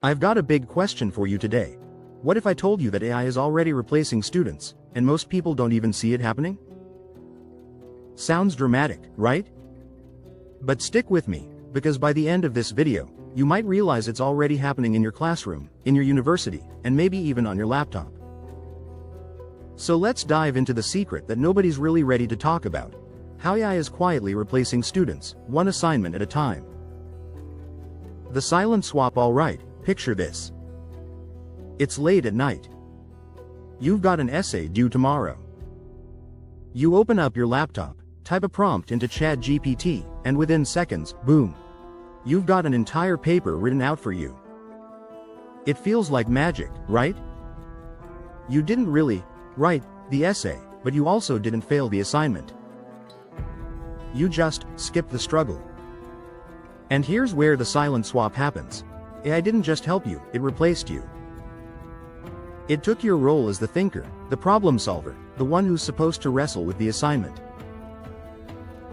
I've got a big question for you today. What if I told you that AI is already replacing students, and most people don't even see it happening? Sounds dramatic, right? But stick with me, because by the end of this video, you might realize it's already happening in your classroom, in your university, and maybe even on your laptop. So let's dive into the secret that nobody's really ready to talk about: how AI is quietly replacing students, one assignment at a time. The silent swap. All right, picture this. It's late at night. You've got an essay due tomorrow. You open up your laptop, type a prompt into ChatGPT, and within seconds, boom, you've got an entire paper written out for you. It feels like magic, right? You didn't really write the essay, but you also didn't fail the assignment. You just skipped the struggle. And here's where the silent swap happens. AI didn't just help you, it replaced you. It took your role as the thinker, the problem solver, the one who's supposed to wrestle with the assignment.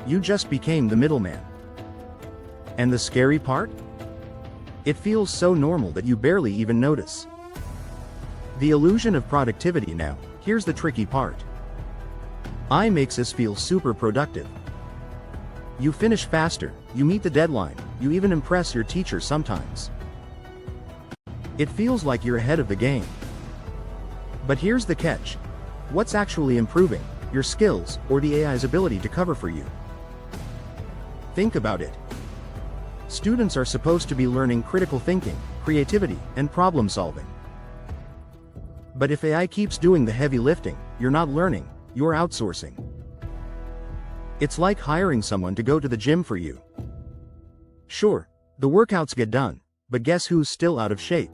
You just became the middleman. And the scary part? It feels so normal that you barely even notice. The illusion of productivity. Now, here's the tricky part. AI makes us feel super productive. You finish faster, you meet the deadline, you even impress your teacher sometimes. It feels like you're ahead of the game. But here's the catch. What's actually improving, your skills, or the AI's ability to cover for you? Think about it. Students are supposed to be learning critical thinking, creativity, and problem solving. But if AI keeps doing the heavy lifting, you're not learning, you're outsourcing. It's like hiring someone to go to the gym for you. Sure, the workouts get done, but guess who's still out of shape?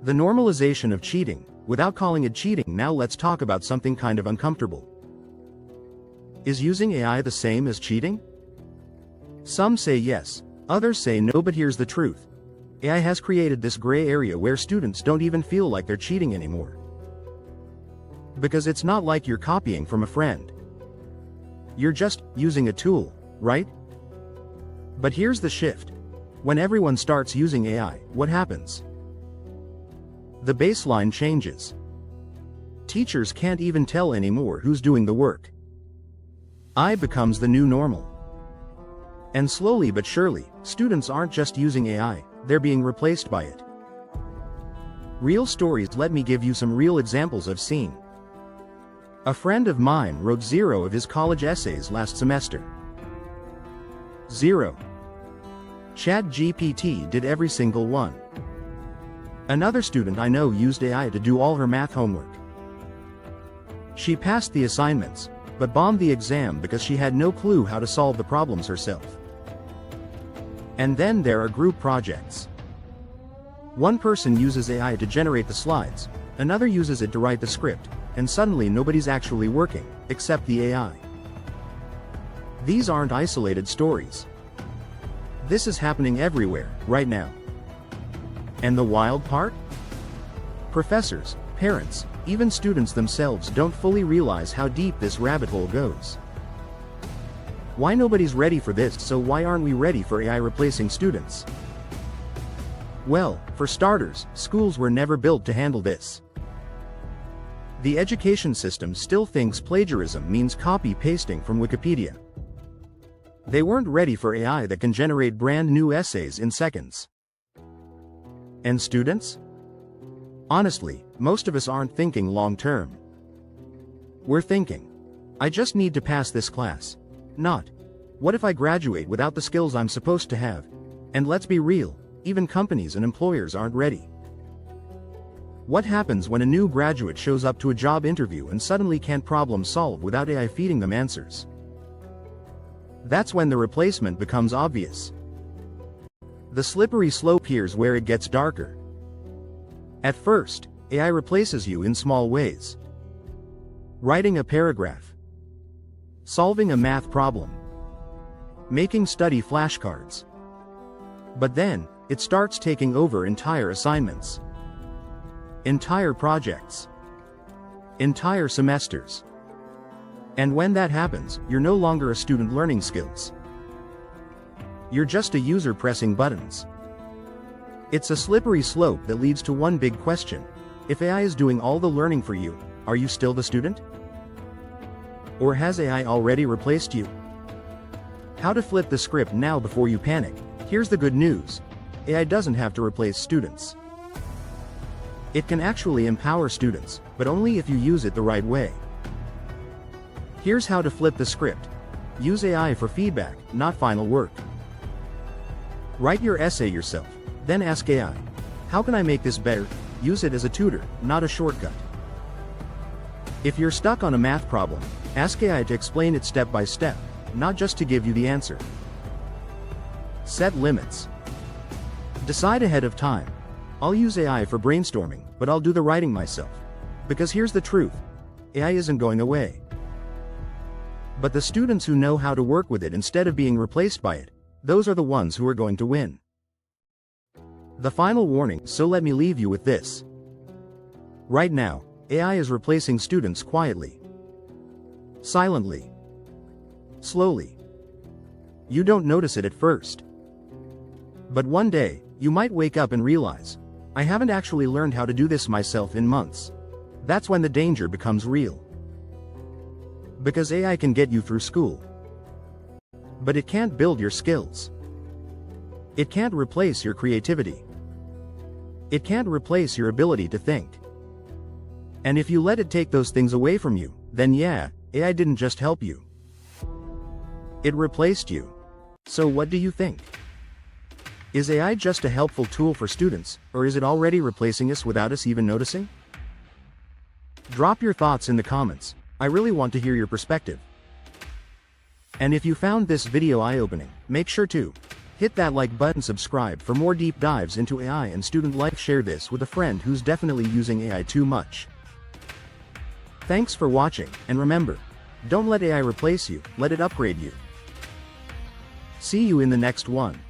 The normalization of cheating. Without calling it cheating, now let's talk about something kind of uncomfortable. Is using AI the same as cheating? Some say yes, others say no, but here's the truth. AI has created this gray area where students don't even feel like they're cheating anymore. Because it's not like you're copying from a friend. You're just using a tool, right? But here's the shift. When everyone starts using AI, what happens? The baseline changes. Teachers can't even tell anymore who's doing the work. AI becomes the new normal. And slowly but surely, students aren't just using AI, they're being replaced by it. Real stories. Let me give you some real examples I've seen. A friend of mine wrote 0 of his college essays last semester. 0. ChatGPT did every single one. Another student I know used AI to do all her math homework. She passed the assignments, but bombed the exam because she had no clue how to solve the problems herself. And then there are group projects. One person uses AI to generate the slides, another uses it to write the script, and suddenly nobody's actually working, except the AI. These aren't isolated stories. This is happening everywhere, right now. And the wild part? Professors, parents, even students themselves don't fully realize how deep this rabbit hole goes. Why nobody's ready for this? So why aren't we ready for AI replacing students? Well, for starters, schools were never built to handle this. The education system still thinks plagiarism means copy-pasting from Wikipedia. They weren't ready for AI that can generate brand new essays in seconds. And students? Honestly, most of us aren't thinking long-term. We're thinking, I just need to pass this class. Not, what if I graduate without the skills I'm supposed to have? And let's be real, even companies and employers aren't ready. What happens when a new graduate shows up to a job interview and suddenly can't problem solve without AI feeding them answers? That's when the replacement becomes obvious. The slippery slope. Here's where it gets darker. At first, AI replaces you in small ways. Writing a paragraph. Solving a math problem. Making study flashcards. But then, it starts taking over entire assignments. Entire projects. Entire semesters. And when that happens, you're no longer a student learning skills. You're just a user pressing buttons. It's a slippery slope that leads to one big question. If AI is doing all the learning for you, are you still the student? Or has AI already replaced you? How to flip the script now before you panic. Here's the good news. AI doesn't have to replace students. It can actually empower students, but only if you use it the right way. Here's how to flip the script. Use AI for feedback, not final work. Write your essay yourself, then ask AI, how can I make this better? Use it as a tutor, not a shortcut. If you're stuck on a math problem, ask AI to explain it step by step, not just to give you the answer. Set limits. Decide ahead of time. I'll use AI for brainstorming, but I'll do the writing myself. Because here's the truth. AI isn't going away. But the students who know how to work with it instead of being replaced by it, those are the ones who are going to win. The final warning, so let me leave you with this. Right now, AI is replacing students quietly. Silently. Slowly. You don't notice it at first. But one day, you might wake up and realize, I haven't actually learned how to do this myself in months. That's when the danger becomes real. Because AI can get you through school. But it can't build your skills. It can't replace your creativity. It can't replace your ability to think. And if you let it take those things away from you, then yeah, AI didn't just help you. It replaced you. So what do you think? Is AI just a helpful tool for students, or is it already replacing us without us even noticing? Drop your thoughts in the comments. I really want to hear your perspective. And if you found this video eye-opening, make sure to hit that like button, subscribe for more deep dives into AI and student life, share this with a friend who's definitely using AI too much. Thanks for watching, and remember, don't let AI replace you, let it upgrade you. See you in the next one.